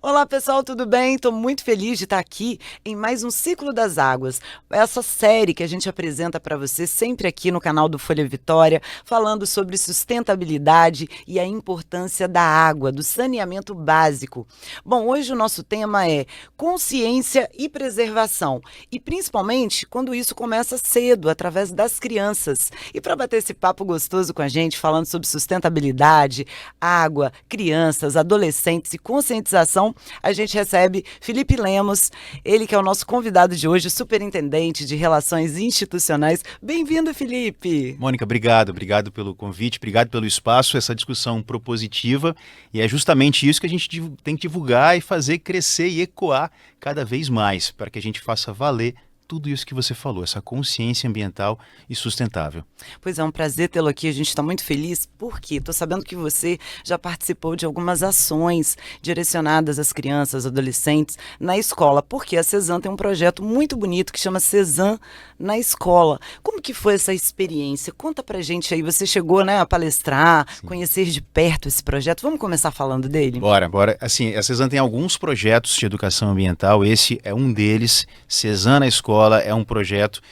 Olá pessoal, tudo bem? Estou muito feliz de estar aqui em mais um Ciclo das Águas. Essa série que a gente apresenta para você sempre aqui no canal do Folha Vitória, falando sobre sustentabilidade e a importância da água, do saneamento básico. Bom, hoje o nosso tema é consciência e preservação, e principalmente quando isso começa cedo, através das crianças. E para bater esse papo gostoso com a gente, falando sobre sustentabilidade, água, crianças, adolescentes e conscientização, a gente recebe Felipe Lemos, ele que é o nosso convidado de hoje, superintendente de Relações Institucionais. Bem-vindo, Felipe! Mônica, obrigado pelo convite, obrigado pelo espaço, essa discussão propositiva, e é justamente isso que a gente tem que divulgar e fazer crescer e ecoar cada vez mais, para que a gente faça valer tudo isso que você falou, essa consciência ambiental e sustentável. Pois é um prazer tê-lo aqui, a gente está muito feliz, porque estou sabendo que você já participou de algumas ações direcionadas às crianças, adolescentes, na escola, porque a Cezam tem um projeto muito bonito que chama Cezam na Escola. Como que foi essa experiência? Conta pra gente aí, você chegou, né, a palestrar, Sim. Conhecer de perto esse projeto, vamos começar falando dele? Bora. Assim, a Cezam tem alguns projetos de educação ambiental, esse é um deles, Cezam na Escola. É um projeto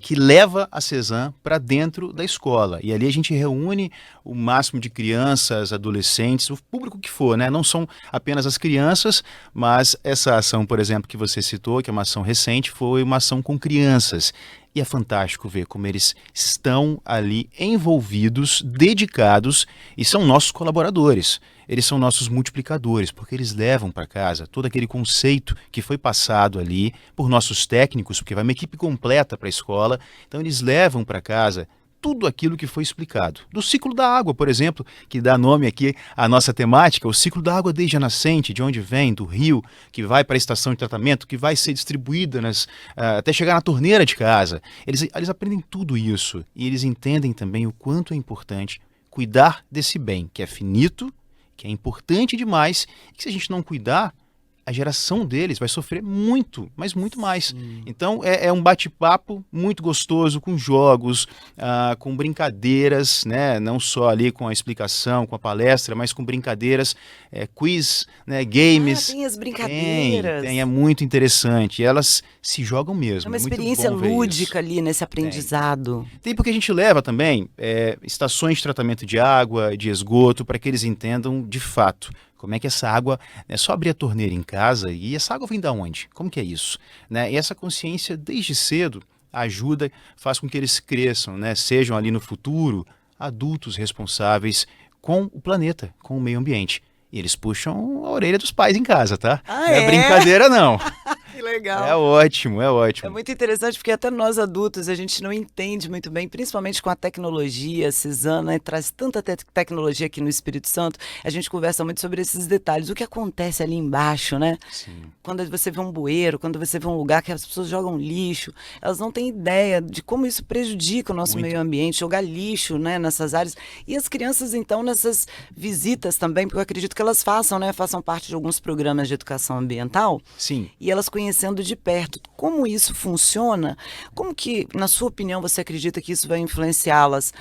que leva a Cezam para dentro da escola. E ali a gente reúne o máximo de crianças, adolescentes, o público que for, né? Não são apenas as crianças, mas essa ação, por exemplo, que você citou, que é uma ação recente, foi uma ação com crianças. E é fantástico ver como eles estão ali envolvidos, dedicados e são nossos colaboradores. Eles são nossos multiplicadores, porque eles levam para casa todo aquele conceito que foi passado ali por nossos técnicos, porque vai uma equipe completa para a escola. Então eles levam para casa tudo aquilo que foi explicado. Do ciclo da água, por exemplo, que dá nome aqui à nossa temática, o ciclo da água desde a nascente, de onde vem, do rio, que vai para a estação de tratamento, que vai ser distribuída até chegar na torneira de casa. Eles aprendem tudo isso e eles entendem também o quanto é importante cuidar desse bem, que é finito, que é importante demais, e que se a gente não cuidar, a geração deles vai sofrer muito, mas muito mais. Sim. Então é um bate-papo muito gostoso, com jogos, com brincadeiras, né? Não só ali com a explicação, com a palestra, mas com brincadeiras, quiz, né? Games. Tem as brincadeiras. Tem, é muito interessante. Elas se jogam mesmo. É uma experiência lúdica ali nesse aprendizado. Tem porque a gente leva também estações de tratamento de água, de esgoto, para que eles entendam de fato como é que essa água, é só abrir a torneira em casa e essa água vem de onde? Como que é isso? Né? E essa consciência desde cedo ajuda, faz com que eles cresçam, né? Sejam ali no futuro adultos responsáveis com o planeta, com o meio ambiente. E eles puxam a orelha dos pais em casa, tá? Ah, não é brincadeira, não. Que legal. É ótimo, é ótimo. É muito interessante porque até nós adultos a gente não entende muito bem, principalmente com a tecnologia. A Cezam, né, traz tanta tecnologia aqui no Espírito Santo. A gente conversa muito sobre esses detalhes. O que acontece ali embaixo, né? Sim. Quando você vê um bueiro, quando você vê um lugar que as pessoas jogam lixo, elas não têm ideia de como isso prejudica o nosso meio ambiente, jogar lixo, né, nessas áreas. E as crianças, então, nessas visitas também, porque eu acredito que elas façam parte de alguns programas de educação ambiental. Sim. E elas conhecendo de perto como isso funciona, como que, na sua opinião, você acredita que isso vai influenciá-las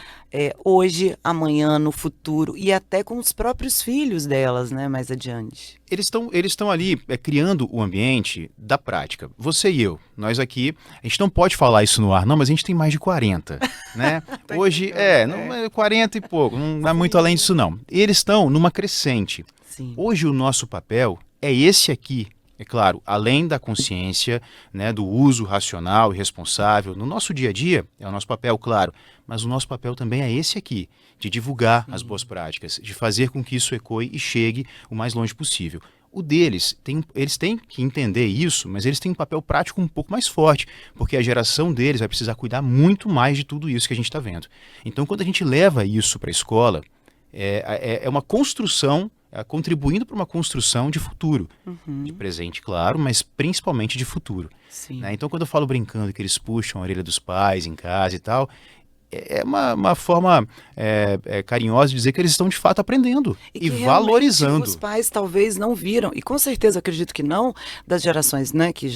hoje, amanhã, no futuro e até com os próprios filhos delas, né, mais adiante? Eles estão ali criando o ambiente da prática. Você e eu, nós aqui, a gente não pode falar isso no ar, não, mas a gente tem mais de 40, né? Hoje, não é 40 e pouco, não é muito além disso não. Eles estão numa crescente. Sim. Hoje o nosso papel é esse aqui. É claro, além da consciência, né, do uso racional e responsável, no nosso dia a dia, é o nosso papel, claro, mas o nosso papel também é esse aqui, de divulgar as boas práticas, de fazer com que isso ecoe e chegue o mais longe possível. O deles, eles têm que entender isso, mas eles têm um papel prático um pouco mais forte, porque a geração deles vai precisar cuidar muito mais de tudo isso que a gente está vendo. Então, quando a gente leva isso para a escola, é uma construção, contribuindo para uma construção de futuro, de presente, claro, mas principalmente de futuro. Né? Então, quando eu falo brincando que eles puxam a orelha dos pais em casa e tal, é uma forma carinhosa de dizer que eles estão de fato aprendendo e valorizando. Os pais talvez não viram, e com certeza acredito que não, das gerações, né, que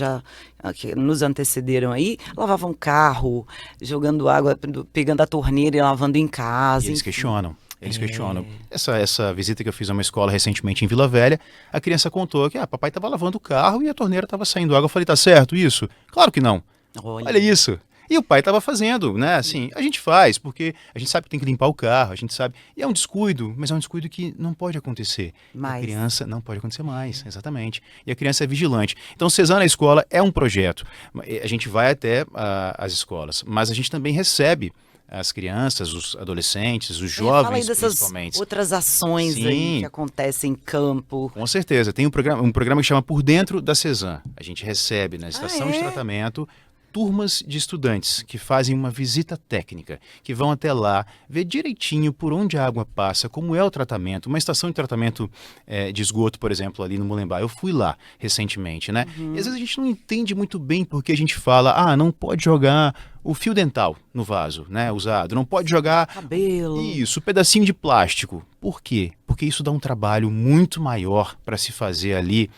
nos antecederam aí, lavavam carro, jogando água, pegando a torneira e lavando em casa. E eles questionam. Eles questionam. Essa visita que eu fiz a uma escola recentemente em Vila Velha, a criança contou que papai estava lavando o carro e a torneira estava saindo água. Eu falei, tá certo isso? Claro que não. Olha isso. E o pai estava fazendo, né? Assim, a gente faz, porque a gente sabe que tem que limpar o carro, a gente sabe. E é um descuido, mas é um descuido que não pode acontecer. A criança não pode acontecer mais, exatamente. E a criança é vigilante. Então, Cezana na Escola é um projeto. A gente vai até as escolas, mas a gente também recebe as crianças, os adolescentes, os jovens, fala aí dessas principalmente. Outras ações aí que acontecem em campo. Com certeza. Tem um programa que chama Por Dentro da Cezan. A gente recebe na estação de tratamento turmas de estudantes que fazem uma visita técnica, que vão até lá, ver direitinho por onde a água passa, como é o tratamento. Uma estação de tratamento de esgoto, por exemplo, ali no Mulembá. Eu fui lá recentemente, né? E às vezes a gente não entende muito bem porque a gente fala, não pode jogar o fio dental no vaso, né, usado. Não pode jogar cabelo. Isso, pedacinho de plástico. Por quê? Porque isso dá um trabalho muito maior para se fazer ali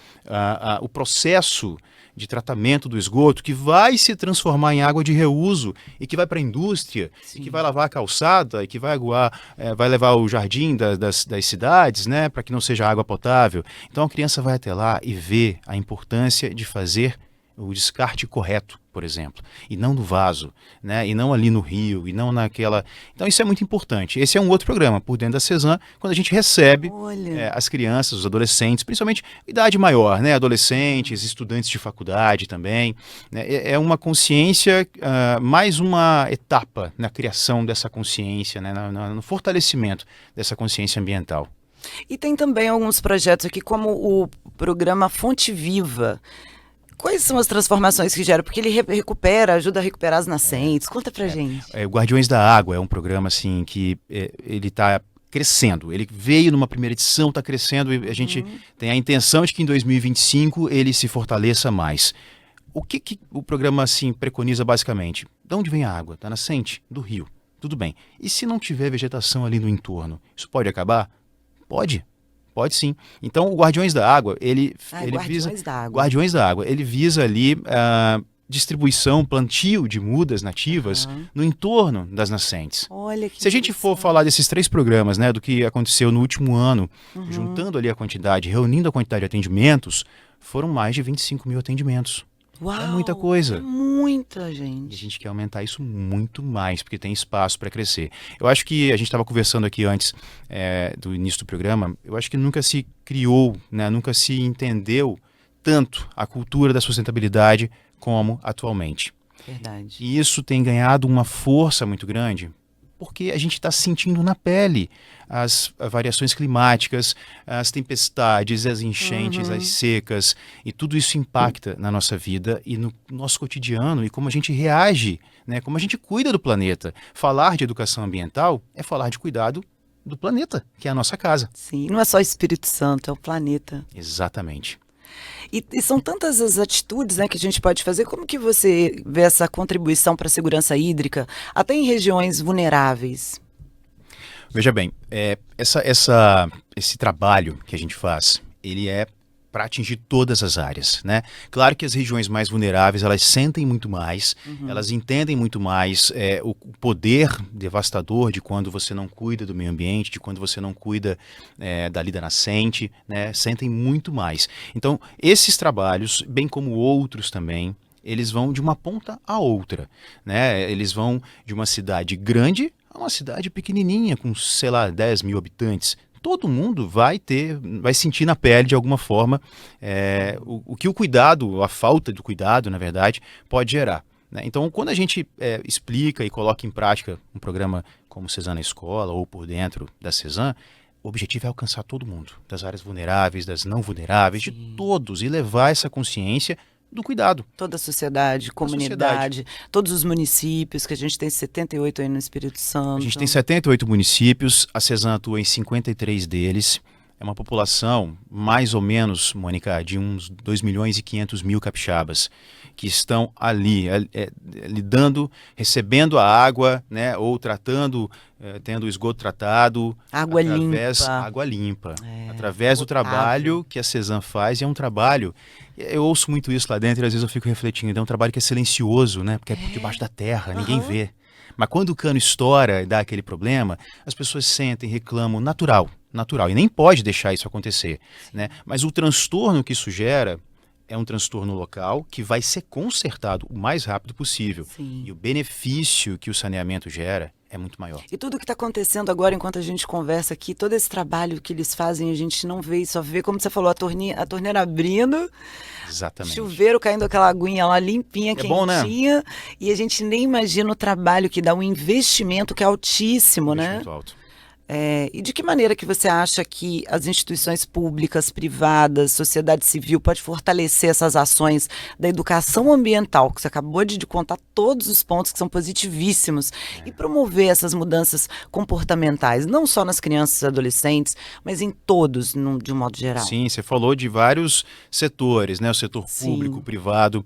o processo de tratamento do esgoto que vai se transformar em água de reuso e que vai para a indústria, e que vai lavar a calçada, e que vai aguar, vai levar o jardim das cidades, né, para que não seja água potável. Então a criança vai até lá e vê a importância de fazer o descarte correto, por exemplo, e não no vaso, né? E não ali no rio, e não naquela... Então isso é muito importante. Esse é um outro programa, Por Dentro da Cezan, quando a gente recebe as crianças, os adolescentes, principalmente idade maior, né? Adolescentes, estudantes de faculdade também, né? É uma consciência, mais uma etapa na criação dessa consciência, né? No fortalecimento dessa consciência ambiental. E tem também alguns projetos aqui, como o programa Fonte Viva. Quais são as transformações que gera? Porque ele ajuda a recuperar as nascentes. Conta pra gente. O Guardiões da Água é um programa assim que ele está crescendo. Ele veio numa primeira edição, está crescendo e a gente tem a intenção de que em 2025 ele se fortaleça mais. O que o programa assim preconiza basicamente? De onde vem a água? Da nascente? Do rio. Tudo bem. E se não tiver vegetação ali no entorno? Isso pode acabar? Pode. Pode sim. Então, o Guardiões da Água, ele visa... Guardiões da Água. Ele visa ali distribuição, plantio de mudas nativas no entorno das nascentes. Olha que Se a gente for falar desses 3 programas, né, do que aconteceu no último ano, juntando ali a quantidade, reunindo a quantidade de atendimentos, foram mais de 25 mil atendimentos. Uau, é muita coisa. É muita gente. E a gente quer aumentar isso muito mais, porque tem espaço para crescer. Eu acho que a gente estava conversando aqui antes do início do programa, eu acho que nunca se criou, né, nunca se entendeu tanto a cultura da sustentabilidade como atualmente. Verdade. E isso tem ganhado uma força muito grande, porque a gente está sentindo na pele as variações climáticas, as tempestades, as enchentes, as secas, e tudo isso impacta na nossa vida e no nosso cotidiano e como a gente reage, né, como a gente cuida do planeta. Falar de educação ambiental é falar de cuidado do planeta, que é a nossa casa. Sim, não é só Espírito Santo, é o planeta. Exatamente. E são tantas as atitudes, né, que a gente pode fazer. Como que você vê essa contribuição para a segurança hídrica, até em regiões vulneráveis? Veja bem, esse trabalho que a gente faz, ele é para atingir todas as áreas, né? Claro que as regiões mais vulneráveis, elas sentem muito mais, elas entendem muito mais o poder devastador de quando você não cuida do meio ambiente, de quando você não cuida da lida nascente, né? Sentem muito mais. Então, esses trabalhos, bem como outros também, eles vão de uma ponta a outra, né? Eles vão de uma cidade grande a uma cidade pequenininha, com, sei lá, 10 mil habitantes. Todo mundo vai sentir na pele de alguma forma o que o cuidado, a falta do cuidado, na verdade, pode gerar, né? Então, quando a gente explica e coloca em prática um programa como Cezan na Escola ou Por Dentro da Cezan, o objetivo é alcançar todo mundo, das áreas vulneráveis, das não vulneráveis, de todos, e levar essa consciência do cuidado. Toda a sociedade, comunidade, todos os municípios, que a gente tem 78 aí no Espírito Santo. A gente tem 78 municípios, a Cezan atua em 53 deles. É uma população, mais ou menos, Mônica, de uns 2 milhões e 500 mil capixabas, que estão ali, lidando, recebendo a água, né, ou tratando, tendo o esgoto tratado. Água limpa. Água limpa. Através do trabalho que a Cezan faz, e é um trabalho, eu ouço muito isso lá dentro e às vezes eu fico refletindo, é um trabalho que é silencioso, né, porque é por debaixo da terra, ninguém vê. Mas quando o cano estoura e dá aquele problema, as pessoas sentem, reclamam, natural, e nem pode deixar isso acontecer, né? Mas o transtorno que isso gera é um transtorno local que vai ser consertado o mais rápido possível. Sim. E o benefício que o saneamento gera é muito maior. E tudo que está acontecendo agora, enquanto a gente conversa aqui, todo esse trabalho que eles fazem, a gente não vê, só vê, como você falou, a torneira abrindo, Exatamente. chuveiro caindo aquela aguinha lá limpinha, É quentinha, bom, né? E a gente nem imagina o trabalho que dá, um investimento que é altíssimo, né? Investimento alto. E de que maneira que você acha que as instituições públicas, privadas, sociedade civil pode fortalecer essas ações da educação ambiental, que você acabou de contar todos os pontos que são positivíssimos, e promover essas mudanças comportamentais, não só nas crianças e adolescentes, mas em todos, de um modo geral? Sim, você falou de vários setores, né? O setor público, privado.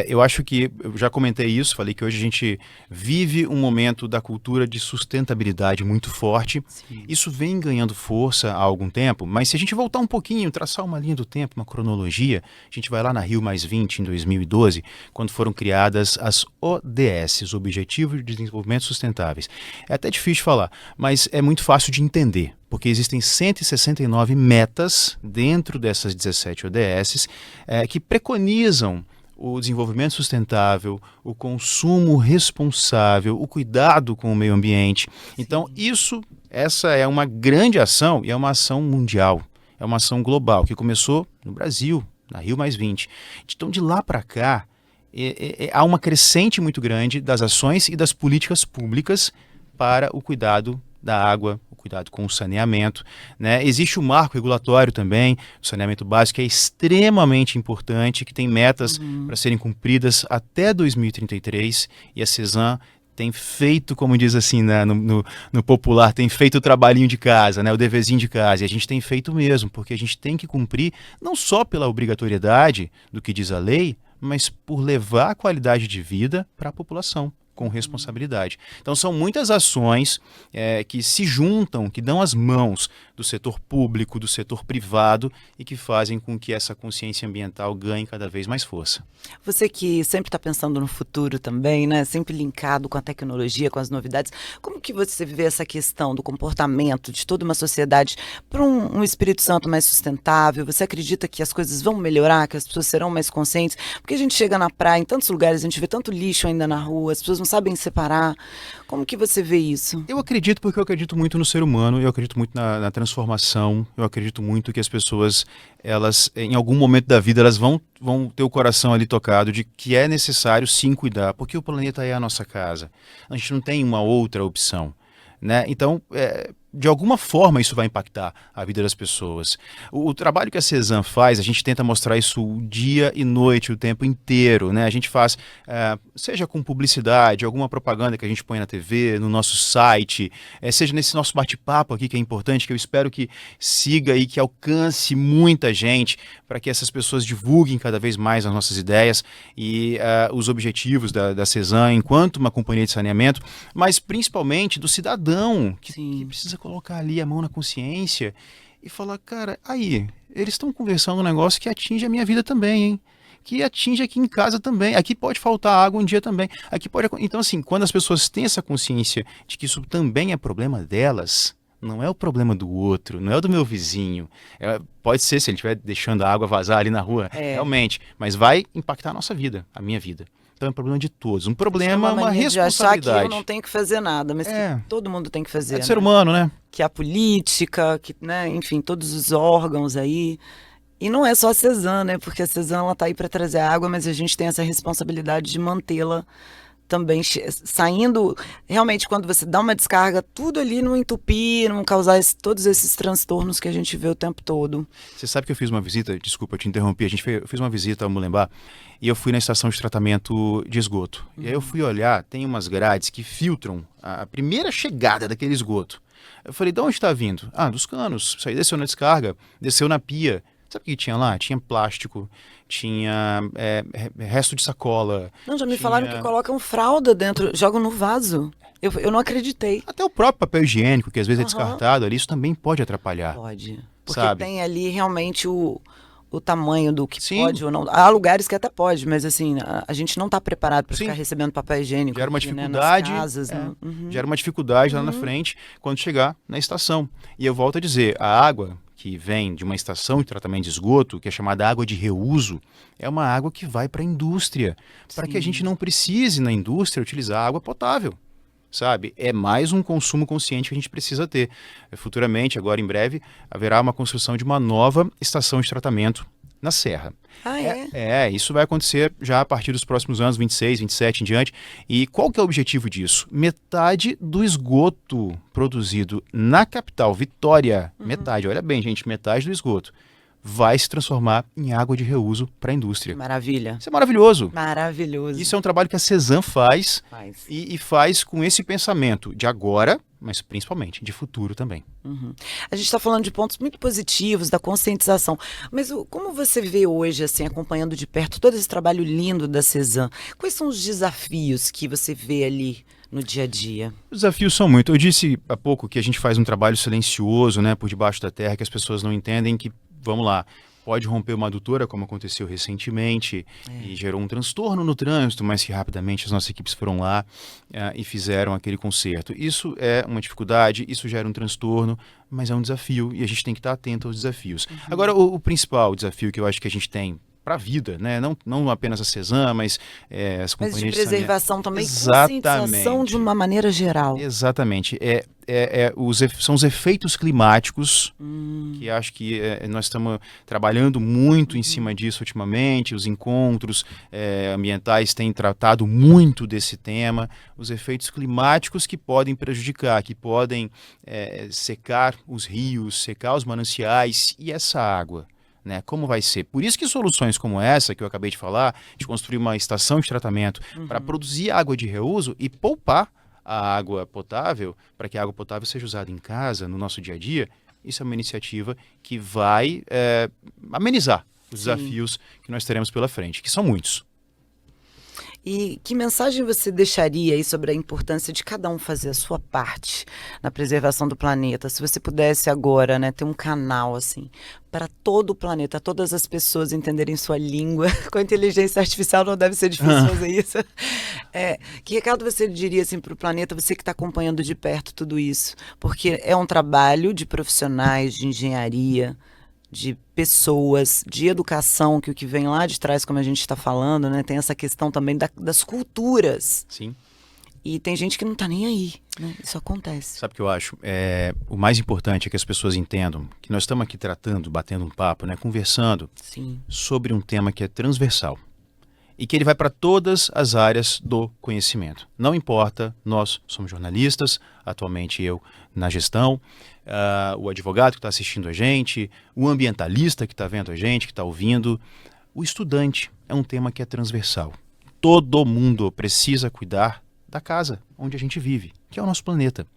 Eu acho que, eu já comentei isso, falei que hoje a gente vive um momento da cultura de sustentabilidade muito forte. Sim. Isso vem ganhando força há algum tempo, mas se a gente voltar um pouquinho, traçar uma linha do tempo, uma cronologia, a gente vai lá na Rio+20, em 2012, quando foram criadas as ODS, Objetivos de Desenvolvimento Sustentáveis. É até difícil de falar, mas é muito fácil de entender, porque existem 169 metas dentro dessas 17 ODS que preconizam o desenvolvimento sustentável, o consumo responsável, o cuidado com o meio ambiente. Então, essa é uma grande ação e é uma ação mundial, é uma ação global, que começou no Brasil, na Rio+20. Então, de lá para cá, há uma crescente muito grande das ações e das políticas públicas para o cuidado da água, o cuidado com o saneamento, né? Existe o marco regulatório também, o saneamento básico é extremamente importante, que tem metas para serem cumpridas até 2033, e a CESAM tem feito, como diz assim, né, no popular, tem feito o trabalhinho de casa, né, o deverzinho de casa, e a gente tem feito mesmo, porque a gente tem que cumprir não só pela obrigatoriedade do que diz a lei, mas por levar a qualidade de vida para a população, com responsabilidade. Então são muitas ações que se juntam, que dão as mãos do setor público, do setor privado e que fazem com que essa consciência ambiental ganhe cada vez mais força. Você que sempre está pensando no futuro também, né? Sempre linkado com a tecnologia, com as novidades, como que você vê essa questão do comportamento de toda uma sociedade para um Espírito Santo mais sustentável? Você acredita que as coisas vão melhorar, que as pessoas serão mais conscientes? Porque a gente chega na praia, em tantos lugares, a gente vê tanto lixo ainda na rua, as pessoas não sabem separar. Como que você vê isso? Eu acredito porque eu acredito muito no ser humano, eu acredito muito na transformação, eu acredito muito que as pessoas, elas, em algum momento da vida, elas vão ter o coração ali tocado de que é necessário sim cuidar, porque o planeta é a nossa casa. A gente não tem uma outra opção, né? Então, de alguma forma isso vai impactar a vida das pessoas. O trabalho que a CESAM faz, a gente tenta mostrar isso dia e noite, o tempo inteiro, né? A gente faz, seja com publicidade, alguma propaganda que a gente põe na TV, no nosso site, seja nesse nosso bate-papo aqui que é importante, que eu espero que siga e que alcance muita gente, para que essas pessoas divulguem cada vez mais as nossas ideias e os objetivos da CESAM enquanto uma companhia de saneamento, mas principalmente do cidadão que precisa colocar ali a mão na consciência e falar, cara, aí, eles estão conversando um negócio que atinge a minha vida também, hein? Que atinge aqui em casa também. Aqui pode faltar água um dia também. Aqui pode... Então, assim, quando as pessoas têm essa consciência de que isso também é problema delas, não é o problema do outro, não é o do meu vizinho. Pode ser, se ele estiver deixando a água vazar ali na rua, realmente, mas vai impactar a nossa vida, a minha vida. Então é um problema de todos. Um problema, uma responsabilidade. De achar que eu não tenho que fazer nada, mas que todo mundo tem que fazer. É do ser humano, né? Que a política, que, né, enfim, todos os órgãos aí. E não é só a CESAM, né? Porque a CESAM ela tá aí para trazer água, mas a gente tem essa responsabilidade de mantê-la também saindo, realmente quando você dá uma descarga, tudo ali não entupir, não causar todos esses transtornos que a gente vê o tempo todo. Você sabe que eu fiz uma visita, desculpa, eu te interrompi, eu fiz uma visita ao Mulembá e eu fui na estação de tratamento de esgoto. E aí eu fui olhar, tem umas grades que filtram a primeira chegada daquele esgoto. Eu falei, de onde está vindo? Ah, dos canos. Isso aí desceu na descarga, desceu na pia. Sabe o que tinha lá? Tinha plástico, tinha resto de sacola. Não, já me falaram que colocam fralda dentro, jogam no vaso. Eu não acreditei. Até o próprio papel higiênico, que às vezes é descartado ali, isso também pode atrapalhar. Pode. Porque sabe? tem ali realmente o tamanho do que Sim. pode ou não. Há lugares que até pode, mas assim, a gente não está preparado para Sim. ficar recebendo papel higiênico. Gera uma aqui, dificuldade, né, nas casas, Uhum. gera uma dificuldade lá na frente quando chegar na estação. E eu volto a dizer, a água que vem de uma estação de tratamento de esgoto, que é chamada água de reuso, é uma água que vai para a indústria, para que a gente não precise na indústria utilizar água potável. Sabe? É mais um consumo consciente que a gente precisa ter. Futuramente, agora em breve, haverá uma construção de uma nova estação de tratamento na Serra. Ah, é? Isso vai acontecer já a partir dos próximos anos, 26, 27 em diante. E qual que é o objetivo disso? Metade do esgoto produzido na capital, Vitória, metade, olha bem, gente, metade do esgoto vai se transformar em água de reuso para a indústria. Maravilha. Isso é maravilhoso. Maravilhoso. Isso é um trabalho que a Cezan faz. E faz com esse pensamento de agora, mas principalmente de futuro também. Uhum. A gente está falando de pontos muito positivos, da conscientização, mas como você vê hoje, assim, acompanhando de perto todo esse trabalho lindo da Cezan, quais são os desafios que você vê ali no dia a dia? Os desafios são muitos. Eu disse há pouco que a gente faz um trabalho silencioso, né, por debaixo da terra, que as pessoas não entendem que, vamos lá, pode romper uma adutora, como aconteceu recentemente, e gerou um transtorno no trânsito, mas que rapidamente as nossas equipes foram lá e fizeram aquele conserto. Isso é uma dificuldade, isso gera um transtorno, mas é um desafio e a gente tem que estar atento aos desafios. Agora, o principal desafio que eu acho que a gente tem para a vida, né? Não apenas a Cezan, mas as companhias de preservação também, exatamente, conscientização de uma maneira geral. Exatamente. São os efeitos climáticos, que acho que nós estamos trabalhando muito em cima disso ultimamente, os encontros ambientais têm tratado muito desse tema, os efeitos climáticos que podem prejudicar, que podem secar os rios, secar os mananciais e essa água. Né, como vai ser? Por isso que soluções como essa que eu acabei de falar, de construir uma estação de tratamento para produzir água de reuso e poupar a água potável, para que a água potável seja usada em casa, no nosso dia a dia, isso é uma iniciativa que vai amenizar os desafios que nós teremos pela frente, que são muitos. E que mensagem você deixaria aí sobre a importância de cada um fazer a sua parte na preservação do planeta? Se você pudesse agora, né, ter um canal assim para todo o planeta, todas as pessoas entenderem sua língua, com a inteligência artificial não deve ser difícil fazer isso. Que recado você diria assim para o planeta, você que está acompanhando de perto tudo isso? Porque é um trabalho de profissionais, de engenharia, de pessoas, de educação, que o que vem lá de trás, como a gente está falando, né, tem essa questão também das culturas. Sim. E tem gente que não está nem aí, né? Isso acontece. Sabe o que eu acho? O mais importante é que as pessoas entendam que nós estamos aqui tratando, batendo um papo, né, conversando sobre um tema que é transversal. E que ele vai para todas as áreas do conhecimento. Não importa, nós somos jornalistas, atualmente eu na gestão, o advogado que está assistindo a gente, o ambientalista que está vendo a gente, que está ouvindo. O estudante é um tema que é transversal. Todo mundo precisa cuidar da casa onde a gente vive, que é o nosso planeta.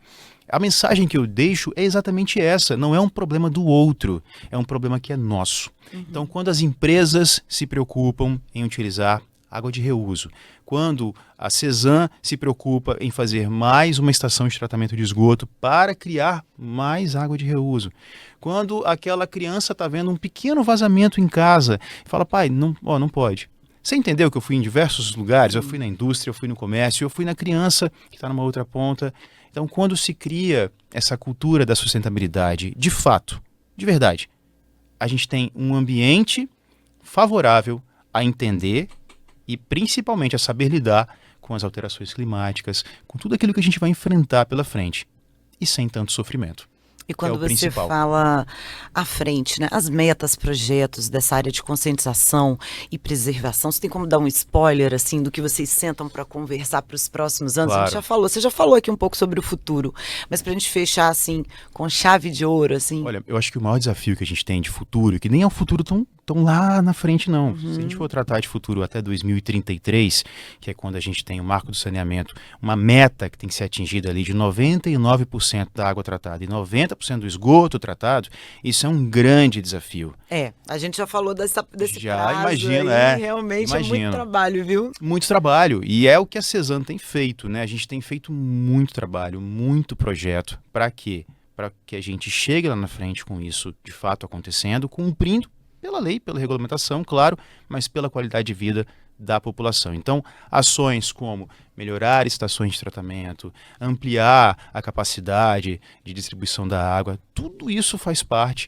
A mensagem que eu deixo é exatamente essa, não é um problema do outro, é um problema que é nosso. Então, quando as empresas se preocupam em utilizar água de reuso, quando a Cezan se preocupa em fazer mais uma estação de tratamento de esgoto para criar mais água de reuso, quando aquela criança está vendo um pequeno vazamento em casa e fala, pai, não pode. Você entendeu que eu fui em diversos lugares, eu fui na indústria, eu fui no comércio, eu fui na criança que está numa outra ponta. Então, quando se cria essa cultura da sustentabilidade, de fato, de verdade, a gente tem um ambiente favorável a entender e principalmente a saber lidar com as alterações climáticas, com tudo aquilo que a gente vai enfrentar pela frente e sem tanto sofrimento. E quando você principal. fala à frente, né, as metas, projetos dessa área de conscientização e preservação, você tem como dar um spoiler assim do que vocês sentam para conversar para os próximos anos? Claro. A gente você já falou aqui um pouco sobre o futuro, mas para a gente fechar assim com chave de ouro, assim. Olha, eu acho que o maior desafio que a gente tem de futuro, que nem é um futuro tão lá na frente não. Se a gente for tratar de futuro até 2033, que é quando a gente tem o marco do saneamento, uma meta que tem que ser atingida ali de 99% da água tratada e 90% do esgoto tratado, isso é um grande desafio. A gente já falou desse já prazo imagino, aí, realmente é muito trabalho, viu? Muito trabalho, e é o que a Cezan tem feito, né? A gente tem feito muito trabalho, muito projeto, para quê? Para que a gente chegue lá na frente com isso de fato acontecendo, cumprindo pela lei, pela regulamentação, claro, mas pela qualidade de vida da população. Então, ações como melhorar estações de tratamento, ampliar a capacidade de distribuição da água, tudo isso faz parte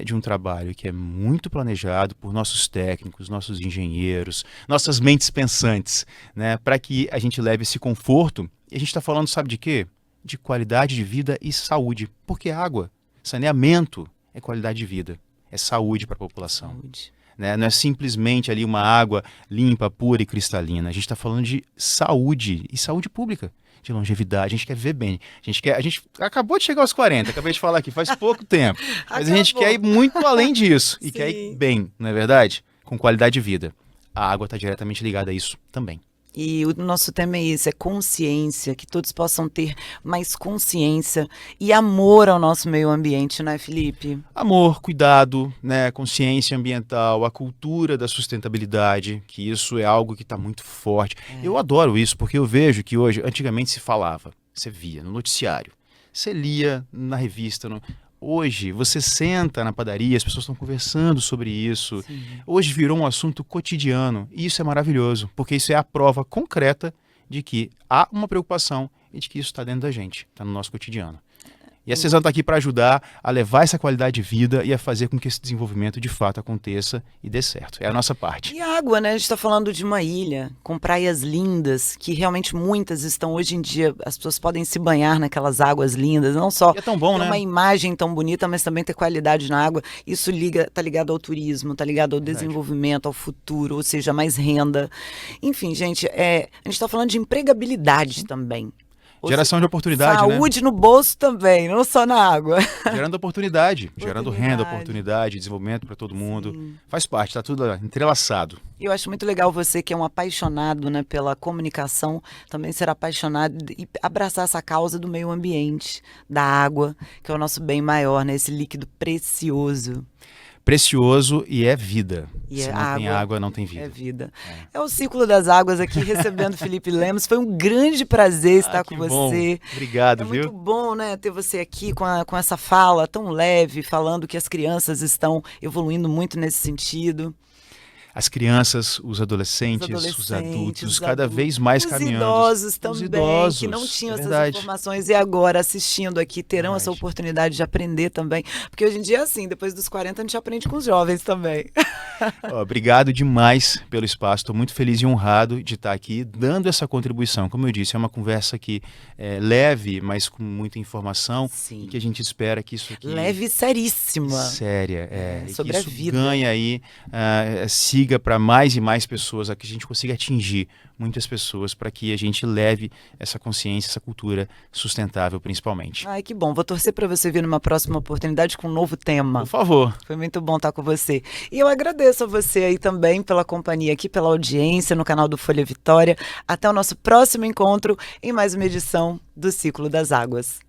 de um trabalho que é muito planejado por nossos técnicos, nossos engenheiros, nossas mentes pensantes, né, para que a gente leve esse conforto. E a gente está falando, sabe de quê? De qualidade de vida e saúde, porque água, saneamento é qualidade de vida, é saúde para a população. Saúde. Né? Não é simplesmente ali uma água limpa, pura e cristalina. A gente está falando de saúde e saúde pública, de longevidade. A gente quer viver bem. A gente acabou de chegar aos 40, acabei de falar aqui, faz pouco tempo. Mas a gente quer ir muito além disso e quer ir bem, não é verdade? Com qualidade de vida. A água está diretamente ligada a isso também. E o nosso tema é esse, é consciência, que todos possam ter mais consciência e amor ao nosso meio ambiente, né, Felipe? Amor, cuidado, né, consciência ambiental, a cultura da sustentabilidade, que isso é algo que está muito forte. Eu adoro isso, porque eu vejo que hoje, antigamente se falava, você via no noticiário, você lia na revista, Hoje, você senta na padaria, as pessoas estão conversando sobre isso. Sim. Hoje virou um assunto cotidiano. E isso é maravilhoso, porque isso é a prova concreta de que há uma preocupação e de que isso está dentro da gente, está no nosso cotidiano. E a Cezanne está aqui para ajudar a levar essa qualidade de vida e a fazer com que esse desenvolvimento de fato aconteça e dê certo. É a nossa parte. E a água, né? A gente está falando de uma ilha com praias lindas, que realmente muitas estão hoje em dia, as pessoas podem se banhar naquelas águas lindas, não só E é tão bom, ter né? uma imagem tão bonita, mas também ter qualidade na água. Isso tá ligado ao turismo, tá ligado ao desenvolvimento, ao futuro, ou seja, mais renda. Enfim, gente, a gente está falando de empregabilidade também. Geração de oportunidade, saúde no bolso também, não só na água. Gerando oportunidade, gerando renda, oportunidade, desenvolvimento para todo mundo. Sim. Faz parte, está tudo entrelaçado. Eu acho muito legal você que é um apaixonado, né, pela comunicação, também ser apaixonado e abraçar essa causa do meio ambiente, da água, que é o nosso bem maior, né, esse líquido precioso. Precioso e é vida. E Se é não tem água, água, não tem vida. É vida. É o Ciclo das Águas aqui, recebendo Felipe Lemos. Foi um grande prazer estar com que bom. você. Obrigado, É viu? muito bom, né, ter você aqui com essa fala tão leve, falando que as crianças estão evoluindo muito nesse sentido. As crianças, os adolescentes, os adultos, cada adultos, vez mais os caminhando. idosos também, os idosos, que não tinham é essas verdade. informações e agora assistindo aqui terão essa Verdade. oportunidade de aprender também. Porque hoje em dia é assim, depois dos 40 a gente aprende com os jovens também. Obrigado demais pelo espaço, estou muito feliz e honrado de estar aqui dando essa contribuição. Como eu disse, é uma conversa que é leve, mas com muita informação. Sim. E que a gente espera que isso aqui... Leve e seríssima. Séria, e sobre que a isso vida. ganhe aí, siga para mais e mais pessoas, a que a gente consiga atingir muitas pessoas para que a gente leve essa consciência, essa cultura sustentável principalmente. Ai, que bom. Vou torcer para você vir numa próxima oportunidade com um novo tema. Por favor. Foi muito bom estar com você. E eu agradeço a você aí também pela companhia aqui, pela audiência no canal do Folha Vitória. Até o nosso próximo encontro em mais uma edição do Ciclo das Águas.